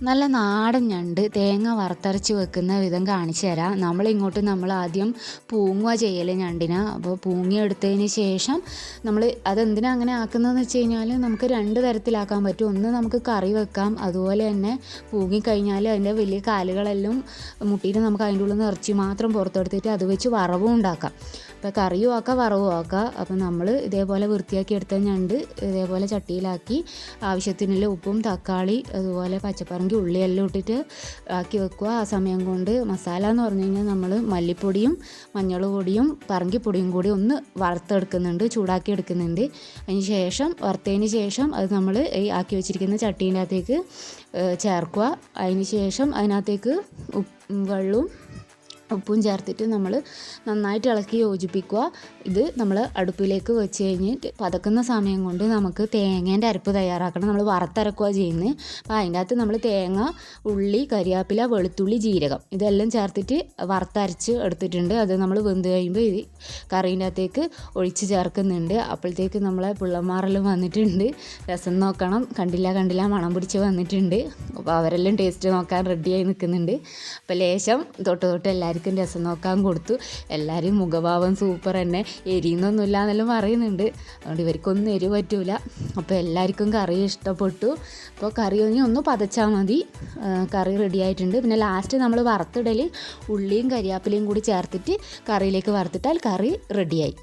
നല്ല നാടൻ ഞണ്ട് തേങ്ങ വറുത്തരച്ച് വെക്കുന്ന വിധം കാണിച്ചു തരാം. നമ്മൾ ആദ്യം പൂങ്ങുക ചെയ്യൽ ഞണ്ടിനെ. അപ്പോൾ പൂങ്ങിയെടുത്തതിന് ശേഷം നമ്മൾ അതെന്തിനാ അങ്ങനെ ആക്കുന്നതെന്ന് വെച്ച് കഴിഞ്ഞാൽ നമുക്ക് രണ്ട് തരത്തിലാക്കാൻ പറ്റും. ഒന്ന് നമുക്ക് കറി വെക്കാം, അതുപോലെ തന്നെ പൂങ്ങിക്കഴിഞ്ഞാൽ അതിൻ്റെ വലിയ കാലുകളെല്ലാം മുട്ടിയിട്ട് നമുക്ക് അതിൻ്റെ ഉള്ളിൽ നിന്ന് ഇറച്ചി മാത്രം പുറത്തെടുത്തിട്ട് അത് വെച്ച് വറവും ഉണ്ടാക്കാം. അപ്പോൾ കറിയും ആക്കാം വറവും ആക്കാം. അപ്പോൾ നമ്മൾ ഇതേപോലെ വൃത്തിയാക്കി എടുത്ത ഞണ്ട് ഇതേപോലെ ചട്ടിയിലാക്കി ആവശ്യത്തിനുള്ള ഉപ്പും തക്കാളി അതുപോലെ പച്ചപ്പറങ്കി ഉള്ളിയെല്ലാം ഇട്ടിട്ട് ആക്കി വെക്കുക. ആ സമയം കൊണ്ട് മസാല എന്ന് പറഞ്ഞു കഴിഞ്ഞാൽ നമ്മൾ മല്ലിപ്പൊടിയും മഞ്ഞൾ പൊടിയും പറങ്കിപ്പൊടിയും കൂടി ഒന്ന് വറുത്തെടുക്കുന്നുണ്ട്, ചൂടാക്കി എടുക്കുന്നുണ്ട്. അതിന് ശേഷം വറുത്തതിന് ശേഷം അത് നമ്മൾ ഈ ആക്കി വെച്ചിരിക്കുന്ന ചട്ടീൻ്റെ അകത്തേക്ക് ചേർക്കുക. അതിന് ശേഷം അതിനകത്തേക്ക് വെള്ളവും ഉപ്പും ചേർത്തിട്ട് നമ്മൾ നന്നായിട്ട് ഇളക്കി യോജിപ്പിക്കുക. ഇത് നമ്മൾ അടുപ്പിലേക്ക് വെച്ച് കഴിഞ്ഞിട്ട് പതക്കുന്ന സമയം കൊണ്ട് നമുക്ക് തേങ്ങേൻ്റെ അരപ്പ് തയ്യാറാക്കണം. നമ്മൾ വറുത്തരക്കുക ചെയ്യുന്നത്. അപ്പോൾ അതിൻ്റെ അകത്ത് നമ്മൾ തേങ്ങ, ഉള്ളി, കരിയാപ്പില, വെളുത്തുള്ളി, ജീരകം ഇതെല്ലാം ചേർത്തിട്ട് വറുത്തരച്ച് എടുത്തിട്ടുണ്ട്. അത് നമ്മൾ വെന്ത് കഴിയുമ്പോൾ ഈ കറീൻ്റെ അകത്തേക്ക് ഒഴിച്ച് ചേർക്കുന്നുണ്ട്. അപ്പോഴത്തേക്ക് നമ്മളെ പിള്ളമാരെല്ലാം വന്നിട്ടുണ്ട്. രസം നോക്കണം. കണ്ടില്ല മണം പിടിച്ച് വന്നിട്ടുണ്ട്. അപ്പോൾ അവരെല്ലാം ടേസ്റ്റ് നോക്കാൻ റെഡിയായി നിൽക്കുന്നുണ്ട്. അപ്പോൾ ലേശം തൊട്ട് എല്ലാവർക്കും രസം നോക്കാൻ കൊടുത്തു. എല്ലാവരും മുഖഭാവം സൂപ്പർ തന്നെ, എരിയുന്നൊന്നുമില്ല എന്നെല്ലാം പറയുന്നുണ്ട്. അതുകൊണ്ട് ഇവർക്കൊന്നും എരിവ് പറ്റൂല. അപ്പോൾ എല്ലാവർക്കും കറി ഇഷ്ടപ്പെട്ടു. അപ്പോൾ കറി ഒന്ന് പതച്ചാൽ മതി. കറി റെഡി ആയിട്ടുണ്ട്. പിന്നെ ലാസ്റ്റ് നമ്മൾ വറുത്തിടൽ ഉള്ളിയും കരിയാപ്പിലയും കൂടി ചേർത്തിട്ട് കറിയിലേക്ക് വറുത്തിട്ടാൽ കറി റെഡിയായി.